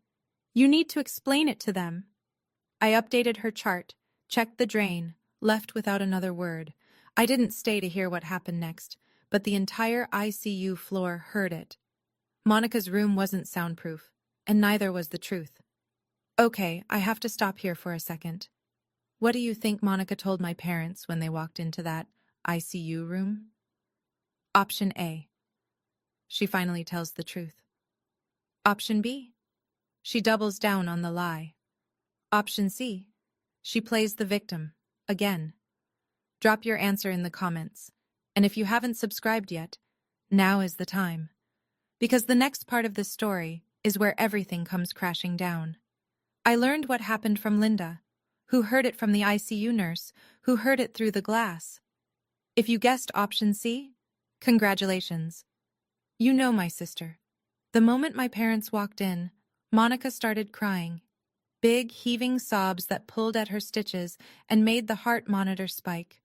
"You need to explain it to them." I updated her chart, checked the drain, left without another word. I didn't stay to hear what happened next, but the entire ICU floor heard it. Monica's room wasn't soundproof, and neither was the truth. Okay, I have to stop here for a second. What do you think Monica told my parents when they walked into that ICU room? Option A. She finally tells the truth. Option B. She doubles down on the lie. Option C. She plays the victim. Again. Drop your answer in the comments. And if you haven't subscribed yet, now is the time. Because the next part of this story is where everything comes crashing down. I learned what happened from Linda, who heard it from the ICU nurse, who heard it through the glass. If you guessed option C, congratulations. You know my sister. The moment my parents walked in, Monica started crying. Big, heaving sobs that pulled at her stitches and made the heart monitor spike.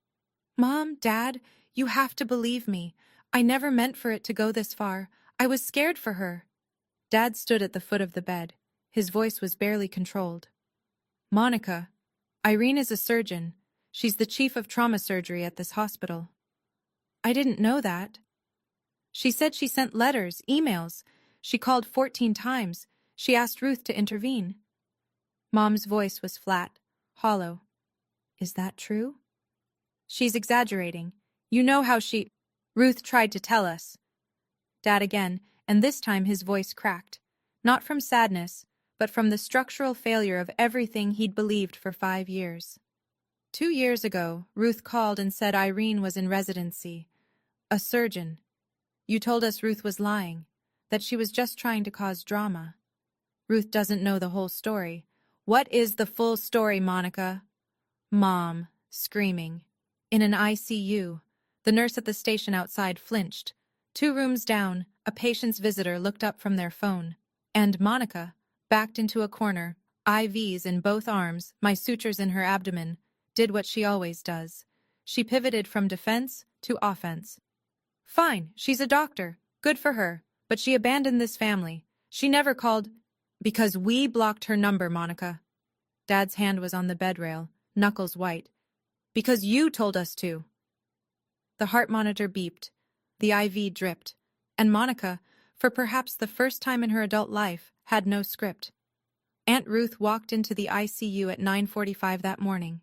Mom, Dad, you have to believe me. I never meant for it to go this far. I was scared for her. Dad stood at the foot of the bed. His voice was barely controlled. Monica, Irene is a surgeon. She's the chief of trauma surgery at this hospital. I didn't know that. She said she sent letters, emails. She called 14 times. She asked Ruth to intervene. Mom's voice was flat, hollow. Is that true? She's exaggerating. You know how Ruth tried to tell us. Dad again, and this time his voice cracked. Not from sadness, but from the structural failure of everything he'd believed for 5 years. 2 years ago, Ruth called and said Irene was in residency. A surgeon. You told us Ruth was lying, that she was just trying to cause drama. Ruth doesn't know the whole story. What is the full story, Monica? Mom, screaming. In an ICU, the nurse at the station outside flinched. 2 rooms down, a patient's visitor looked up from their phone. And Monica, backed into a corner, IVs in both arms, my sutures in her abdomen, did what she always does. She pivoted from defense to offense. Fine, she's a doctor. Good for her. But she abandoned this family. She never called. Because we blocked her number, Monica. Dad's hand was on the bed rail, knuckles white. Because you told us to. The heart monitor beeped. The IV dripped. And Monica, for perhaps the first time in her adult life, had no script. Aunt Ruth walked into the ICU at 9:45 that morning.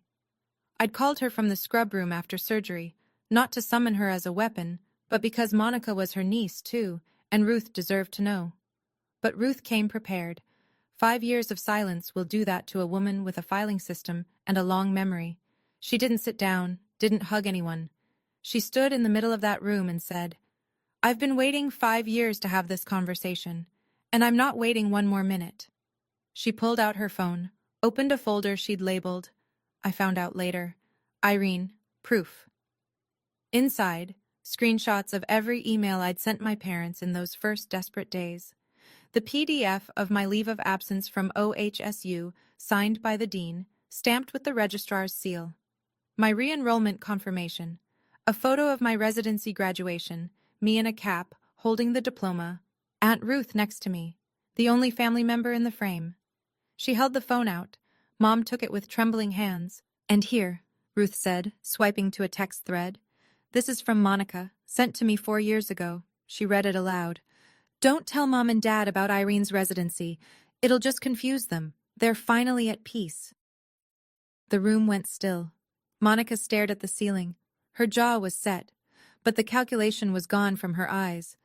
I'd called her from the scrub room after surgery, not to summon her as a weapon, but because Monica was her niece, too, and Ruth deserved to know. But Ruth came prepared. 5 years of silence will do that to a woman with a filing system and a long memory. She didn't sit down, didn't hug anyone. She stood in the middle of that room and said, I've been waiting 5 years to have this conversation, and I'm not waiting 1 more minute. She pulled out her phone, opened a folder she'd labeled, I found out later, Irene, proof. Inside, screenshots of every email I'd sent my parents in those first desperate days. The PDF of my leave of absence from OHSU, signed by the dean, stamped with the registrar's seal. My re-enrollment confirmation. A photo of my residency graduation, me in a cap, holding the diploma. Aunt Ruth next to me, the only family member in the frame. She held the phone out. Mom took it with trembling hands. And here, Ruth said, swiping to a text thread. This is from Monica, sent to me 4 years ago. She read it aloud. Don't tell Mom and Dad about Irene's residency. It'll just confuse them. They're finally at peace. The room went still. Monica stared at the ceiling. Her jaw was set, but the calculation was gone from her eyes.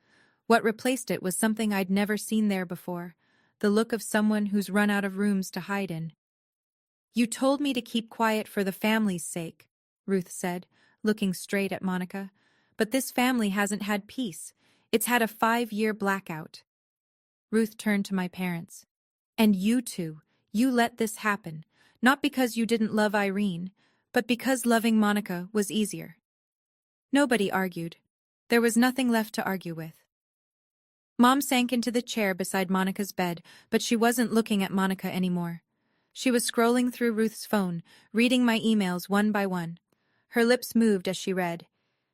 What replaced it was something I'd never seen there before, the look of someone who's run out of rooms to hide in. You told me to keep quiet for the family's sake, Ruth said, looking straight at Monica. But this family hasn't had peace. It's had a 5-year blackout. Ruth turned to my parents. And you two, you let this happen, not because you didn't love Irene, but because loving Monica was easier. Nobody argued. There was nothing left to argue with. Mom sank into the chair beside Monica's bed, but she wasn't looking at Monica anymore. She was scrolling through Ruth's phone, reading my emails one by one. Her lips moved as she read.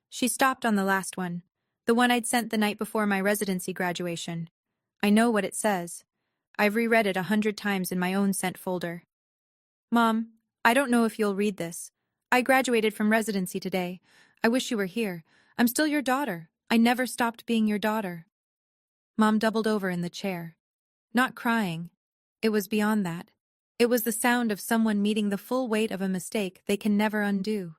She stopped on the last one, the one I'd sent the night before my residency graduation. I know what it says. I've reread it 100 times in my own sent folder. Mom, I don't know if you'll read this. I graduated from residency today. I wish you were here. I'm still your daughter. I never stopped being your daughter. Mom doubled over in the chair. Not crying. It was beyond that. It was the sound of someone meeting the full weight of a mistake they can never undo.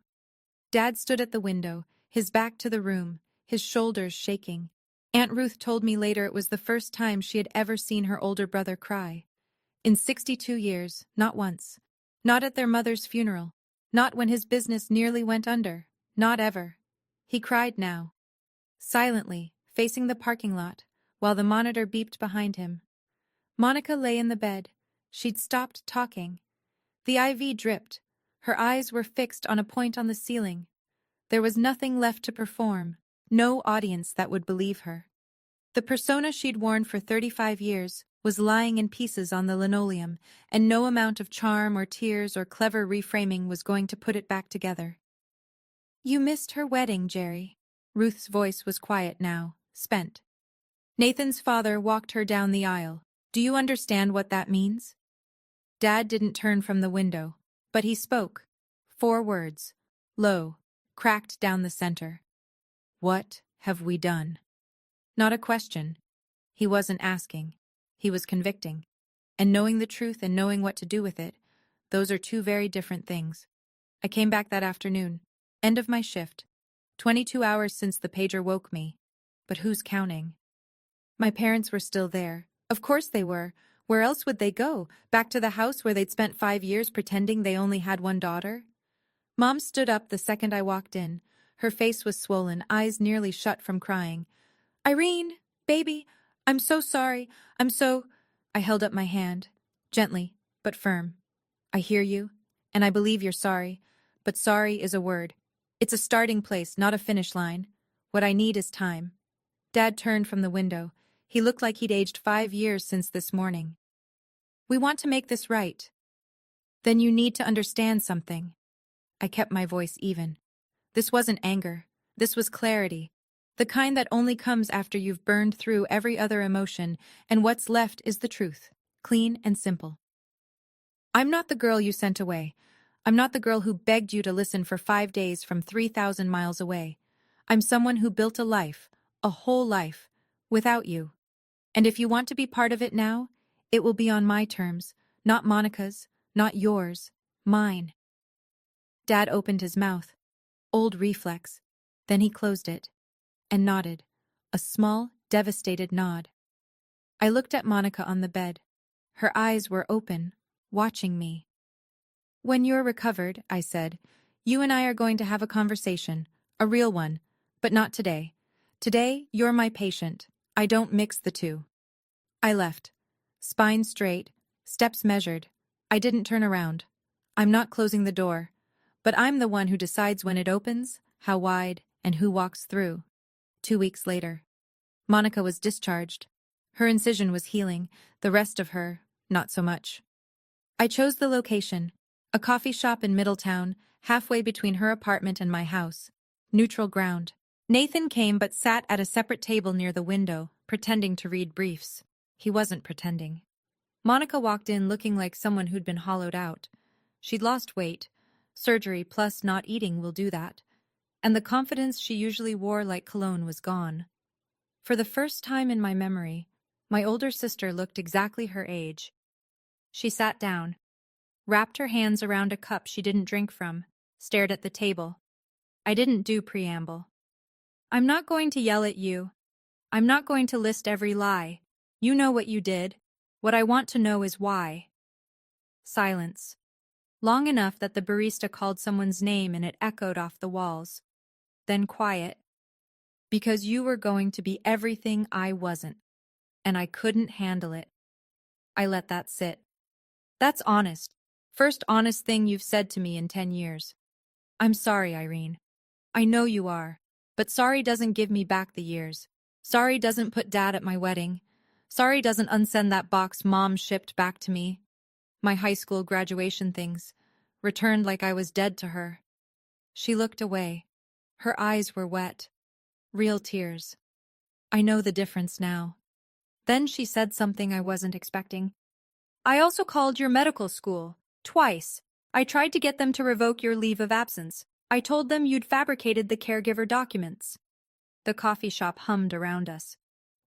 Dad stood at the window, his back to the room, his shoulders shaking. Aunt Ruth told me later it was the first time she had ever seen her older brother cry. In 62 years, not once. Not at their mother's funeral. Not when his business nearly went under. Not ever. He cried now. Silently, facing the parking lot, while the monitor beeped behind him. Monica lay in the bed. She'd stopped talking. The IV dripped. Her eyes were fixed on a point on the ceiling. There was nothing left to perform, no audience that would believe her. The persona she'd worn for 35 years was lying in pieces on the linoleum, and no amount of charm or tears or clever reframing was going to put it back together. You missed her wedding, Jerry. Ruth's voice was quiet now, spent. Nathan's father walked her down the aisle. Do you understand what that means? Dad didn't turn from the window, but he spoke. 4 words. Low, cracked down the center. What have we done? Not a question. He wasn't asking. He was convicting. And knowing the truth and knowing what to do with it, those are 2 very different things. I came back that afternoon. End of my shift. 22 hours since the pager woke me. But who's counting? My parents were still there. Of course they were. Where else would they go? Back to the house where they'd spent 5 years pretending they only had one daughter? Mom stood up the second I walked in. Her face was swollen, eyes nearly shut from crying. Irene, baby, I'm so sorry. I held up my hand, gently, but firm. I hear you, and I believe you're sorry, but sorry is a word. It's a starting place, not a finish line. What I need is time. Dad turned from the window. He looked like he'd aged 5 years since this morning. We want to make this right. Then you need to understand something. I kept my voice even. This wasn't anger. This was clarity. The kind that only comes after you've burned through every other emotion, and what's left is the truth, clean and simple. I'm not the girl you sent away. I'm not the girl who begged you to listen for 5 days from 3,000 miles away. I'm someone who built a life, a whole life, without you. And if you want to be part of it now, it will be on my terms, not Monica's, not yours, mine. Dad opened his mouth. Old reflex. Then he closed it. And nodded. A small, devastated nod. I looked at Monica on the bed. Her eyes were open, watching me. When you're recovered, I said, you and I are going to have a conversation, a real one, but not today. Today, you're my patient. I don't mix the two. I left. Spine straight, steps measured. I didn't turn around. I'm not closing the door. But I'm the one who decides when it opens, how wide, and who walks through. 2 weeks later. Monica was discharged. Her incision was healing, the rest of her, not so much. I chose the location, a coffee shop in Middletown, halfway between her apartment and my house. Neutral ground. Nathan came but sat at a separate table near the window, pretending to read briefs. He wasn't pretending. Monica walked in looking like someone who'd been hollowed out. She'd lost weight. Surgery plus not eating will do that. And the confidence she usually wore like cologne was gone. For the first time in my memory, my older sister looked exactly her age. She sat down, wrapped her hands around a cup she didn't drink from, stared at the table. I didn't do preamble. I'm not going to yell at you. I'm not going to list every lie. You know what you did. What I want to know is why. Silence. Long enough that the barista called someone's name and it echoed off the walls. Then quiet. Because you were going to be everything I wasn't. And I couldn't handle it. I let that sit. That's honest. First honest thing you've said to me in 10 years. I'm sorry, Irene. I know you are. But sorry doesn't give me back the years. Sorry doesn't put Dad at my wedding. Sorry doesn't unsend that box Mom shipped back to me. My high school graduation things. Returned like I was dead to her. She looked away. Her eyes were wet. Real tears. I know the difference now. Then she said something I wasn't expecting. I also called your medical school. Twice. I tried to get them to revoke your leave of absence. I told them you'd fabricated the caregiver documents. The coffee shop hummed around us.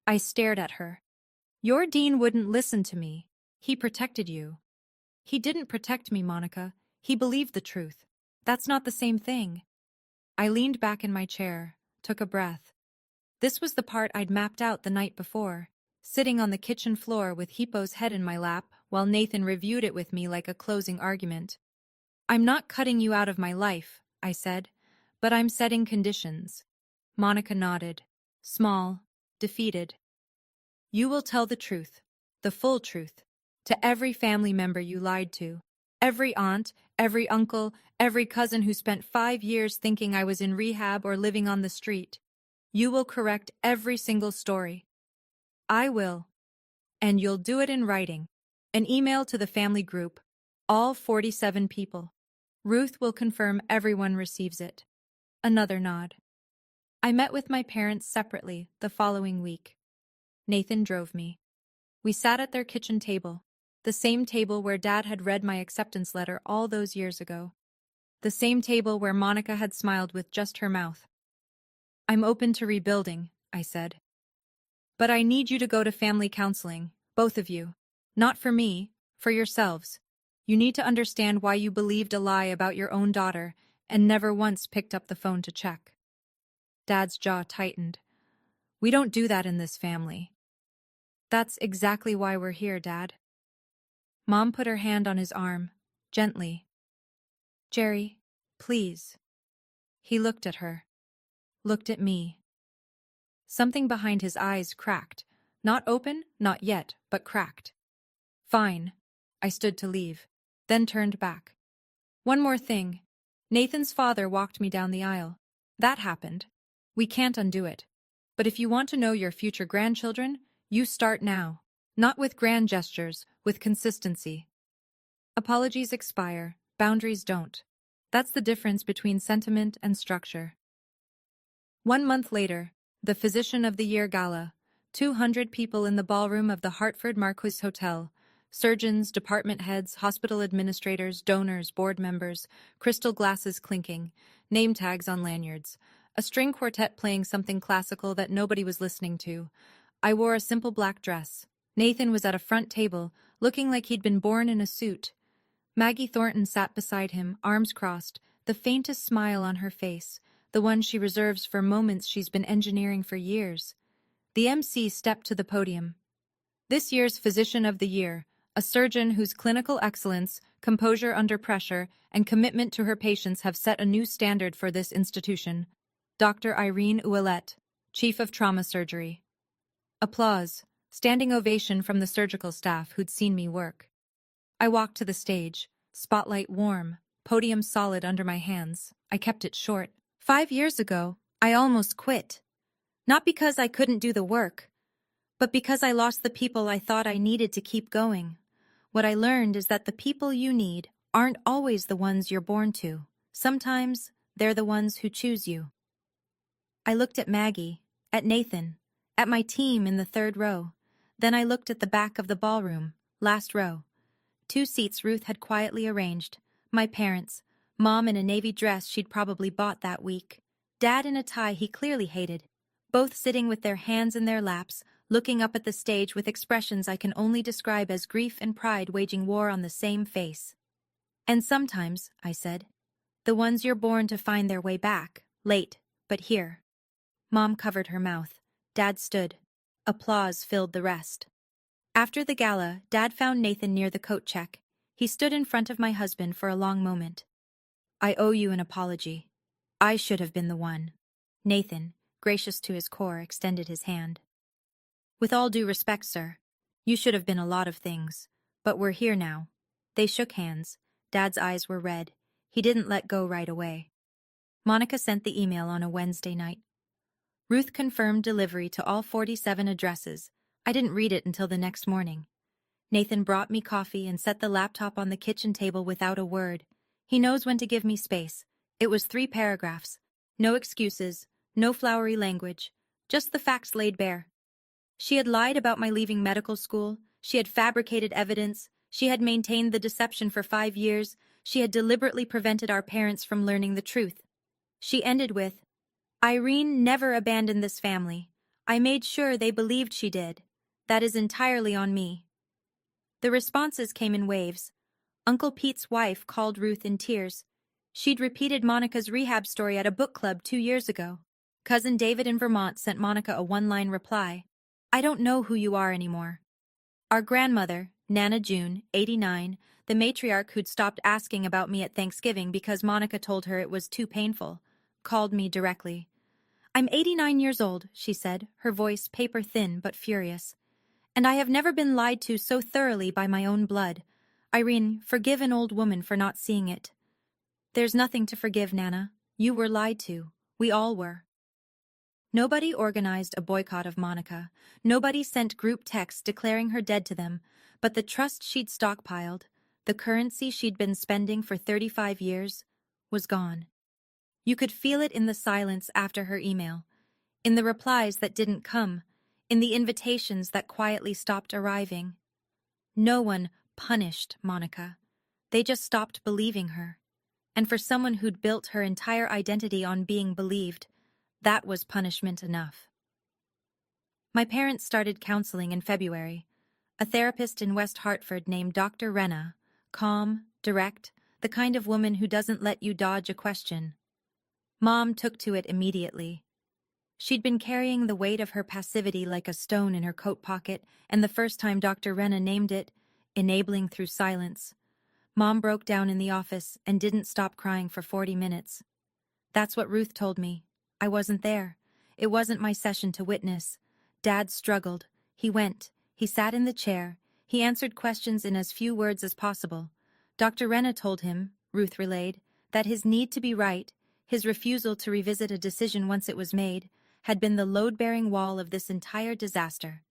I stared at her. Your dean wouldn't listen to me. He protected you. He didn't protect me, Monica. He believed the truth. That's not the same thing. I leaned back in my chair, took a breath. This was the part I'd mapped out the night before, sitting on the kitchen floor with Hippo's head in my lap while Nathan reviewed it with me like a closing argument. I'm not cutting you out of my life, I said, but I'm setting conditions. Monica nodded, small, defeated. You will tell the truth, the full truth, to every family member you lied to, every aunt, every uncle, every cousin who spent 5 years thinking I was in rehab or living on the street. You will correct every single story. I will. And you'll do it in writing. An email to the family group, all 47 people. Ruth will confirm everyone receives it. Another nod. I met with my parents separately the following week. Nathan drove me. We sat at their kitchen table, the same table where Dad had read my acceptance letter all those years ago. The same table where Monica had smiled with just her mouth. I'm open to rebuilding, I said. But I need you to go to family counseling, both of you. Not for me, for yourselves. You need to understand why you believed a lie about your own daughter and never once picked up the phone to check. Dad's jaw tightened. We don't do that in this family. That's exactly why we're here, Dad. Mom put her hand on his arm, gently. Jerry, please. He looked at her. Looked at me. Something behind his eyes cracked. Not open, not yet, but cracked. Fine. I stood to leave, then turned back. One more thing. Nathan's father walked me down the aisle. That happened. We can't undo it. But if you want to know your future grandchildren, you start now. Not with grand gestures, with consistency. Apologies expire, boundaries don't. That's the difference between sentiment and structure. 1 month later, the Physician of the Year Gala, 200 people in the ballroom of the Hartford Marquis Hotel, surgeons, department heads, hospital administrators, donors, board members, crystal glasses clinking, name tags on lanyards, a string quartet playing something classical that nobody was listening to. I wore a simple black dress. Nathan was at a front table, looking like he'd been born in a suit. Maggie Thornton sat beside him, arms crossed, the faintest smile on her face, the one she reserves for moments she's been engineering for years. The MC stepped to the podium. This year's Physician of the Year, a surgeon whose clinical excellence, composure under pressure, and commitment to her patients have set a new standard for this institution. Dr. Irene Ouellette, Chief of Trauma Surgery. Applause, standing ovation from the surgical staff who'd seen me work. I walked to the stage, spotlight warm, podium solid under my hands. I kept it short. 5 years ago, I almost quit. Not because I couldn't do the work, but because I lost the people I thought I needed to keep going. What I learned is that the people you need aren't always the ones you're born to. Sometimes they're the ones who choose you. I looked at Maggie, at Nathan, at my team in the 3rd row. Then I looked at the back of the ballroom, last row. 2 seats Ruth had quietly arranged. My parents, Mom in a navy dress she'd probably bought that week, Dad in a tie he clearly hated, both sitting with their hands in their laps, looking up at the stage with expressions I can only describe as grief and pride waging war on the same face. And sometimes, I said, the ones you're born to find their way back, late, but here. Mom covered her mouth. Dad stood. Applause filled the rest. After the gala, Dad found Nathan near the coat check. He stood in front of my husband for a long moment. I owe you an apology. I should have been the one. Nathan, gracious to his core, extended his hand. With all due respect, sir, you should have been a lot of things, but we're here now. They shook hands. Dad's eyes were red. He didn't let go right away. Monica sent the email on a Wednesday night. Ruth confirmed delivery to all 47 addresses. I didn't read it until the next morning. Nathan brought me coffee and set the laptop on the kitchen table without a word. He knows when to give me space. It was 3 paragraphs. No excuses, no flowery language, just the facts laid bare. She had lied about my leaving medical school. She had fabricated evidence. She had maintained the deception for 5 years. She had deliberately prevented our parents from learning the truth. She ended with, "Irene never abandoned this family. I made sure they believed she did. That is entirely on me." The responses came in waves. Uncle Pete's wife called Ruth in tears. She'd repeated Monica's rehab story at a book club 2 years ago. Cousin David in Vermont sent Monica a one-line reply. "I don't know who you are anymore." Our grandmother, Nana June, 89, the matriarch who'd stopped asking about me at Thanksgiving because Monica told her it was too painful, called me directly. "I'm 89 years old," she said, her voice paper-thin but furious. "And I have never been lied to so thoroughly by my own blood. Irene, forgive an old woman for not seeing it." "There's nothing to forgive, Nana. You were lied to. We all were." Nobody organized a boycott of Monica. Nobody sent group texts declaring her dead to them, but the trust she'd stockpiled, the currency she'd been spending for 35 years, was gone. You could feel it in the silence after her email, in the replies that didn't come, in the invitations that quietly stopped arriving. No one punished Monica. They just stopped believing her. And for someone who'd built her entire identity on being believed, that was punishment enough. My parents started counseling in February. A therapist in West Hartford named Dr. Renna, calm, direct, the kind of woman who doesn't let you dodge a question. Mom took to it immediately. She'd been carrying the weight of her passivity like a stone in her coat pocket, and the first time Dr. Renna named it, enabling through silence, Mom broke down in the office and didn't stop crying for 40 minutes. That's what Ruth told me. I wasn't there. It wasn't my session to witness. Dad struggled. He went. He sat in the chair. He answered questions in as few words as possible. Dr. Renna told him, Ruth relayed, that his need to be right, his refusal to revisit a decision once it was made, had been the load-bearing wall of this entire disaster.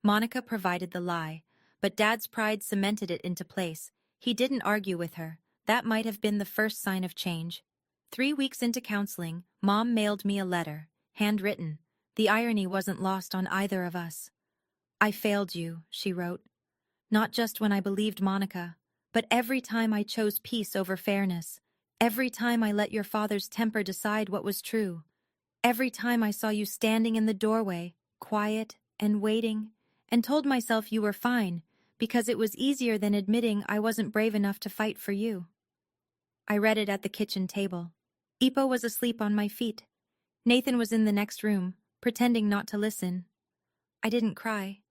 Monica provided the lie, but Dad's pride cemented it into place. He didn't argue with her. That might have been the first sign of change. 3 weeks into counseling, Mom mailed me a letter, handwritten. The irony wasn't lost on either of us. "I failed you," she wrote. "Not just when I believed Monica, but every time I chose peace over fairness. Every time I let your father's temper decide what was true. Every time I saw you standing in the doorway, quiet and waiting, and told myself you were fine, because it was easier than admitting I wasn't brave enough to fight for you." I read it at the kitchen table. Ipo was asleep on my feet. Nathan was in the next room, pretending not to listen. I didn't cry,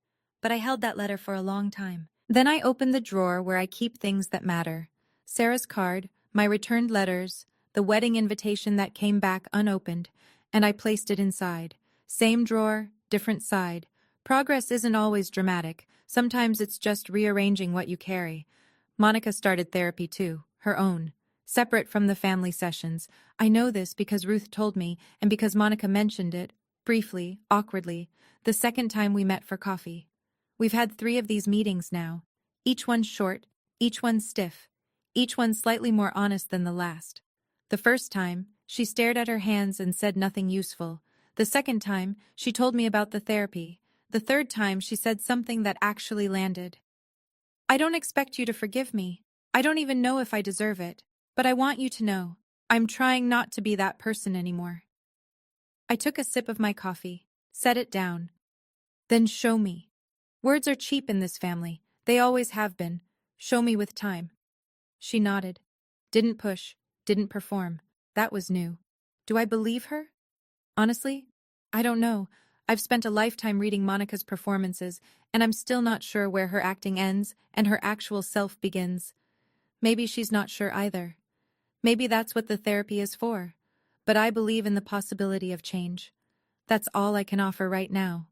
but I held that letter for a long time. Then I opened the drawer where I keep things that matter. Sarah's card, my returned letters, the wedding invitation that came back unopened, and I placed it inside. Same drawer, different side. Progress isn't always dramatic. Sometimes it's just rearranging what you carry. Monica started therapy too, her own. Separate from the family sessions. I know this because Ruth told me, and because Monica mentioned it, briefly, awkwardly, the second time we met for coffee. We've had 3 of these meetings now. Each one short, each one stiff, each one slightly more honest than the last. The first time, she stared at her hands and said nothing useful. The second time, she told me about the therapy. The third time, she said something that actually landed. "I don't expect you to forgive me. I don't even know if I deserve it. But I want you to know, I'm trying not to be that person anymore." I took a sip of my coffee, set it down. "Then show me." Words are cheap in this family. They always have been. "Show me with time." She nodded. Didn't push, didn't perform. That was new. Do I believe her? Honestly, I don't know. I've spent a lifetime reading Monica's performances, and I'm still not sure where her acting ends and her actual self begins. Maybe she's not sure either. Maybe that's what the therapy is for. But I believe in the possibility of change. That's all I can offer right now.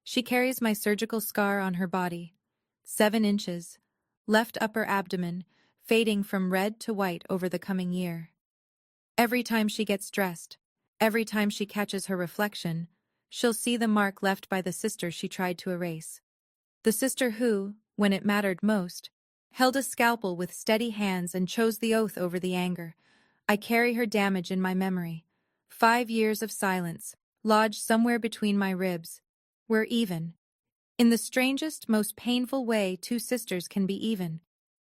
She carries my surgical scar on her body. 7 inches. Left upper abdomen, fading from red to white over the coming year. Every time she gets dressed, every time she catches her reflection, she'll see the mark left by the sister she tried to erase. The sister who, when it mattered most, held a scalpel with steady hands and chose the oath over the anger. I carry her damage in my memory. 5 years of silence, lodged somewhere between my ribs. We're even. In the strangest, most painful way 2 sisters can be even.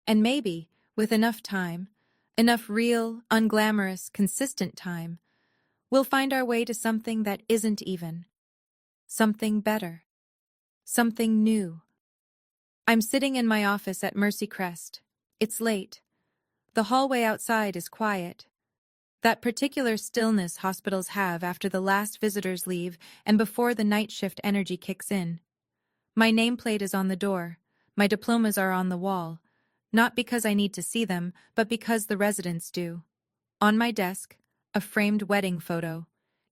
And maybe, with enough time, enough real, unglamorous, consistent time, we'll find our way to something that isn't even. Something better. Something new. I'm sitting in my office at Mercy Crest. It's late. The hallway outside is quiet. That particular stillness hospitals have after the last visitors leave and before the night shift energy kicks in. My nameplate is on the door. My diplomas are on the wall. Not because I need to see them, but because the residents do. On my desk, a framed wedding photo.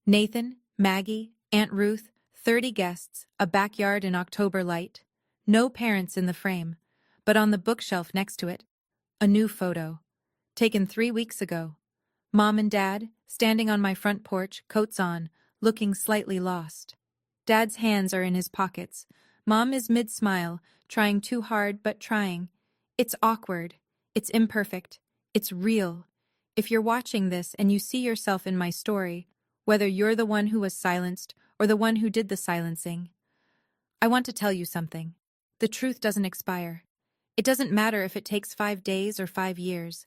Nathan, Maggie, Aunt Ruth, 30 guests, a backyard in October light. No parents in the frame, but on the bookshelf next to it, a new photo. Taken 3 weeks ago. Mom and Dad, standing on my front porch, coats on, looking slightly lost. Dad's hands are in his pockets. Mom is mid-smile, trying too hard but trying. It's awkward. It's imperfect. It's real. If you're watching this and you see yourself in my story, whether you're the one who was silenced or the one who did the silencing, I want to tell you something. The truth doesn't expire. It doesn't matter if it takes 5 days or 5 years.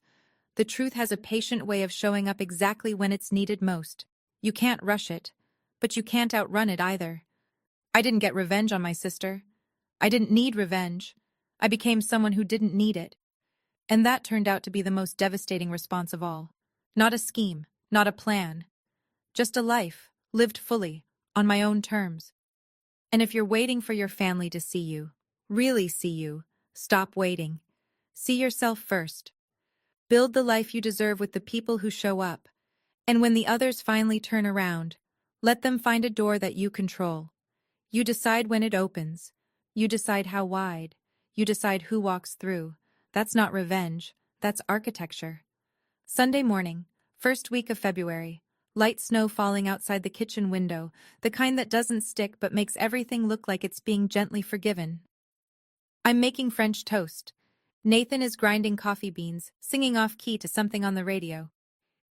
The truth has a patient way of showing up exactly when it's needed most. You can't rush it, but you can't outrun it either. I didn't get revenge on my sister. I didn't need revenge. I became someone who didn't need it. And that turned out to be the most devastating response of all. Not a scheme, not a plan. Just a life, lived fully, on my own terms. And if you're waiting for your family to see you, really see you, stop waiting. See yourself first. Build the life you deserve with the people who show up. And when the others finally turn around, let them find a door that you control. You decide when it opens. You decide how wide. You decide who walks through. That's not revenge. That's architecture. Sunday morning, first week of February. Light snow falling outside the kitchen window, the kind that doesn't stick but makes everything look like it's being gently forgiven. I'm making French toast. Nathan is grinding coffee beans, singing off-key to something on the radio.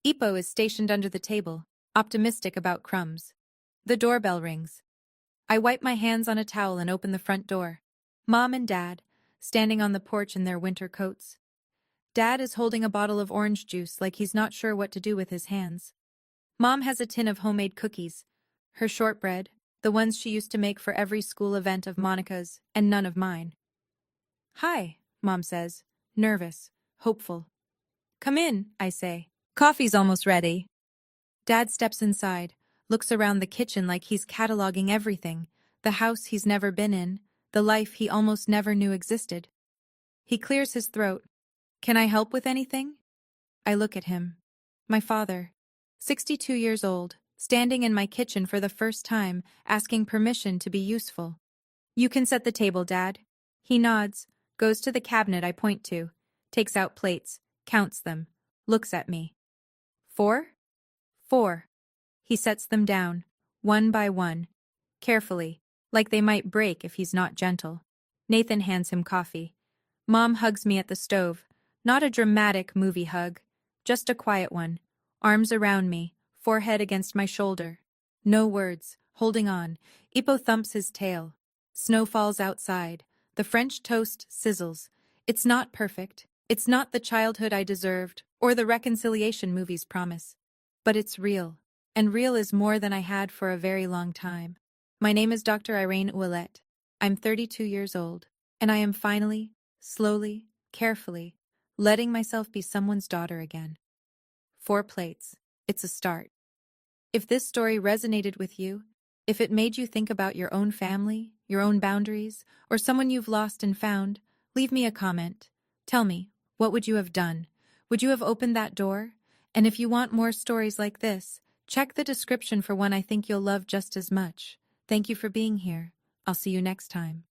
Ipo is stationed under the table, optimistic about crumbs. The doorbell rings. I wipe my hands on a towel and open the front door. Mom and Dad, standing on the porch in their winter coats. Dad is holding a bottle of orange juice like he's not sure what to do with his hands. Mom has a tin of homemade cookies, her shortbread, the ones she used to make for every school event of Monica's, and none of mine. "Hi," Mom says, nervous, hopeful. "Come in," I say. "Coffee's almost ready." Dad steps inside, looks around the kitchen like he's cataloging everything, the house he's never been in, the life he almost never knew existed. He clears his throat. "Can I help with anything?" I look at him. My father, 62 years old, standing in my kitchen for the first time, asking permission to be useful. "You can set the table, Dad." He nods, goes to the cabinet I point to, takes out plates, counts them, looks at me. "4?" "4." He sets them down, one by one, carefully, like they might break if he's not gentle. Nathan hands him coffee. Mom hugs me at the stove, not a dramatic movie hug, just a quiet one, arms around me, forehead against my shoulder. No words, holding on. Ipo thumps his tail. Snow falls outside. The French toast sizzles. It's not perfect. It's not the childhood I deserved, or the reconciliation movies promise. But it's real. And real is more than I had for a very long time. My name is Dr. Irene Ouellette. I'm 32 years old, and I am finally, slowly, carefully, letting myself be someone's daughter again. 4 plates. It's a start. If this story resonated with you, if it made you think about your own family, your own boundaries, or someone you've lost and found, leave me a comment. Tell me, what would you have done? Would you have opened that door? And if you want more stories like this, check the description for one I think you'll love just as much. Thank you for being here. I'll see you next time.